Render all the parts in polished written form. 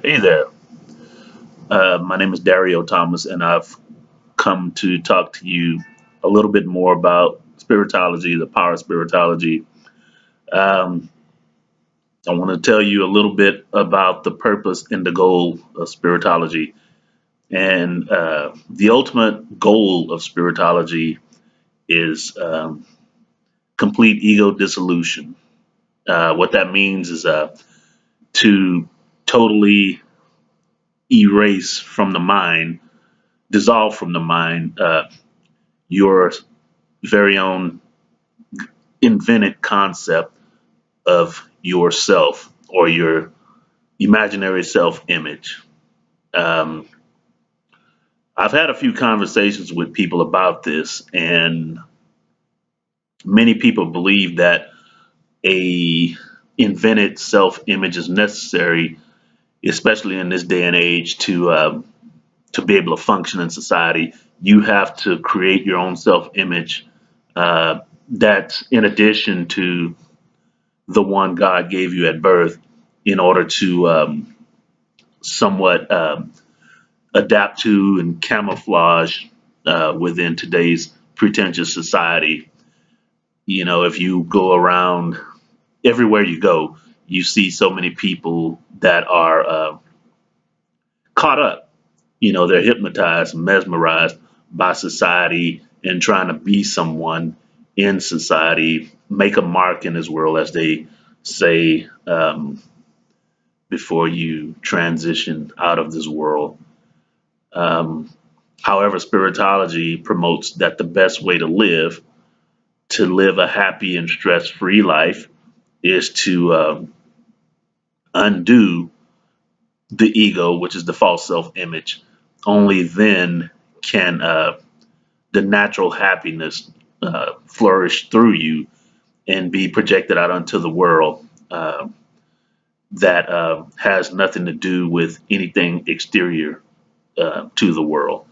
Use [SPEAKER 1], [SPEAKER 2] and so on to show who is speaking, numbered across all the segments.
[SPEAKER 1] Hey there. My name is Dario Thomas, and I've come to talk to you a little bit more about spiritology, the power of spiritology. Um, I want to tell you a little bit about the purpose and the goal of spiritology. And the ultimate goal of spiritology is complete ego dissolution. What that means is to totally erase from the mind, dissolve from the mind, your very own invented concept of yourself or your imaginary self image. Um, I've had a few conversations with people about this, and many people believe that a invented self image is necessary, especially in this day and age, to be able to function in society. You have to create your own self image. That's in addition to the one God gave you at birth in order to somewhat adapt to and camouflage within today's pretentious society. You know, if you go around everywhere you go, you see so many people that are caught up. You know, they're hypnotized, mesmerized by society and trying to be someone in society, make a mark in this world, as they say, before you transition out of this world. Um, However, spiritology promotes that the best way to live a happy and stress free life, is to undo the ego, which is the false self image. Only then can the natural happiness flourish through you and be projected out onto the world. That has nothing to do with anything exterior to the world.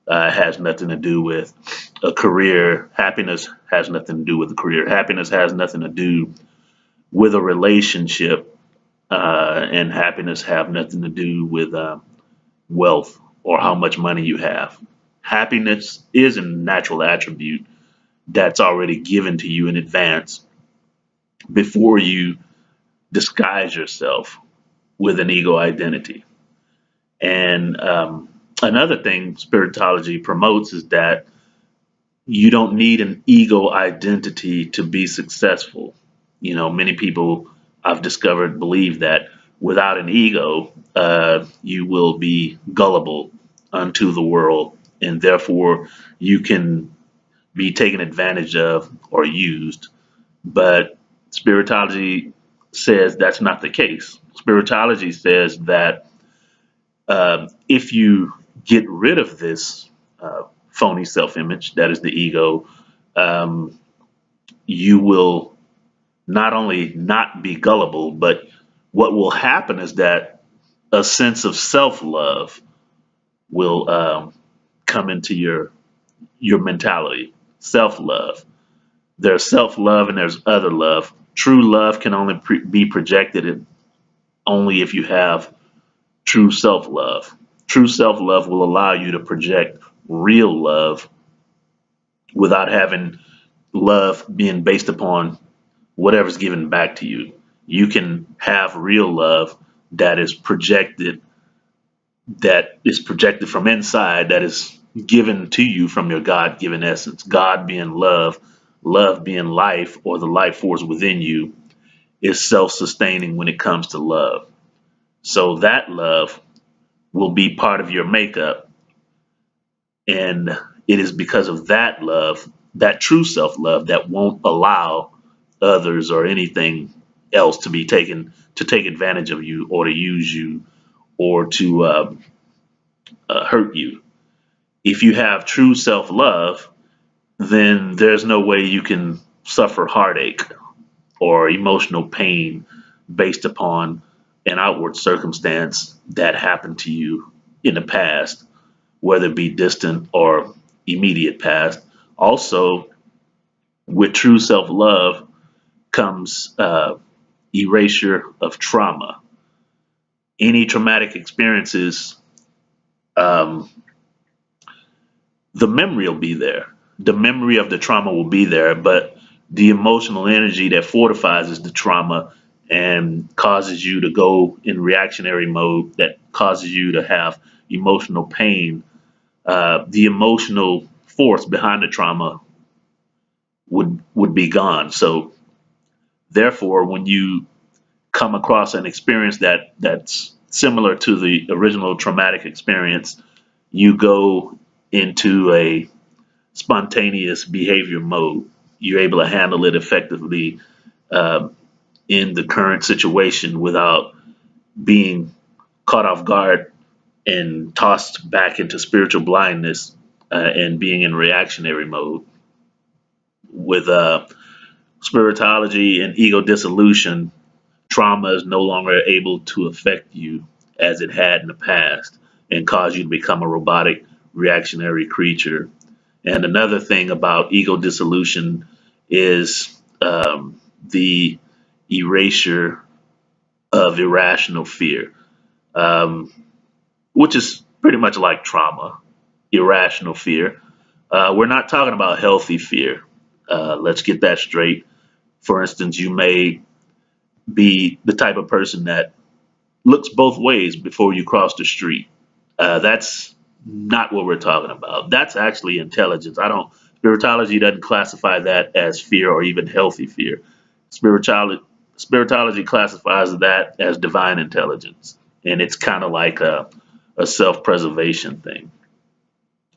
[SPEAKER 1] Has nothing to do with a career. Happiness has nothing to do with a career. Happiness has nothing to do with a relationship, and happiness have nothing to do with wealth or how much money you have. Happiness is a natural attribute that's already given to you in advance before you disguise yourself with an ego identity. And another thing spiritology promotes is that you don't need an ego identity to be successful. You know, many people I've discovered believe that without an ego, you will be gullible unto the world, and therefore you can be taken advantage of or used. But spiritology says that's not the case. Spiritology says that if you get rid of this phony self image, that is the ego, um, you will not only not be gullible, but what will happen is that a sense of self love will come into your mentality. Self love. There's self love and there's other love. True love can only be projected only if you have true self love. True self love will allow you to project real love without having love being based upon whatever's given back to you. You can have real love that is projected, that is projected from inside, that is given to you from your God given essence. God being love, love being life, or the life force within you, is self sustaining when it comes to love. So that love will be part of your makeup. And it is because of that love, that true self love, that won't allow others or anything else to be taken to take advantage of you or to use you or to hurt you. If you have true self love, then there's no way you can suffer heartache or emotional pain based upon an outward circumstance that happened to you in the past, whether it be distant or immediate past. Also, with true self love comes erasure of trauma. any traumatic experiences, um, the memory will be there. The memory of the trauma will be there, but the emotional energy that fortifies the trauma and causes you to go in reactionary mode, that causes you to have emotional pain, the emotional force behind the trauma would be gone. So therefore, when you come across an experience that's similar to the original traumatic experience, you go into a spontaneous behavior mode. You're able to handle it effectively uh, in the current situation without being caught off guard and tossed back into spiritual blindness and being in reactionary mode. With spiritology and ego dissolution, trauma is no longer able to affect you as it had in the past and cause you to become a robotic, reactionary creature. And another thing about ego dissolution is the erasure of irrational fear, um, which is pretty much like trauma, irrational fear. We're not talking about healthy fear. Let's get that straight. For instance, you may be the type of person that looks both ways before you cross the street. That's not what we're talking about. That's actually intelligence. I don't. Spiritology doesn't classify that as fear or even healthy fear. Spirituality Spiritology classifies that as divine intelligence, and it's kind of like a self-preservation thing.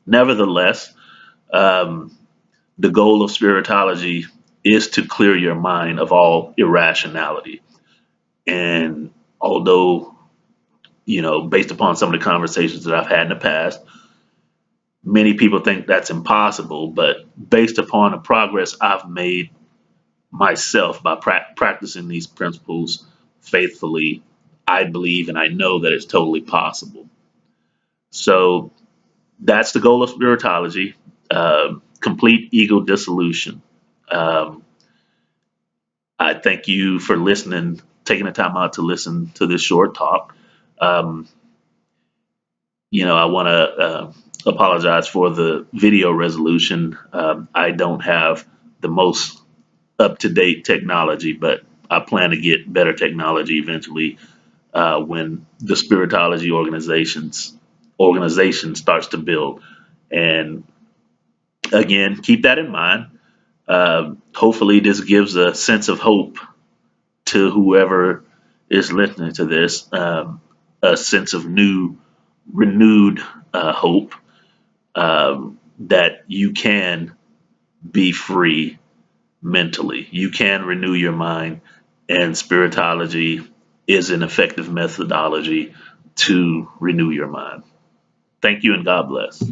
[SPEAKER 1] Nevertheless, um, the goal of spiritology is to clear your mind of all irrationality. And although, based upon some of the conversations that I've had in the past, many people think that's impossible. But based upon the progress I've made myself by practicing these principles faithfully, I believe and I know that it's totally possible. So that's the goal of spiritology, complete ego dissolution. Um, I thank you for listening, taking the time out to listen to this short talk. Um, I want to apologize for the video resolution. I don't have the most up to date technology, but I plan to get better technology eventually when the spiritology organization starts to build. And again, keep that in mind. Hopefully, this gives a sense of hope to whoever is listening to this, a sense of renewed hope that you can be free mentally. You can renew your mind, and spiritology is an effective methodology to renew your mind. Thank you, and God bless.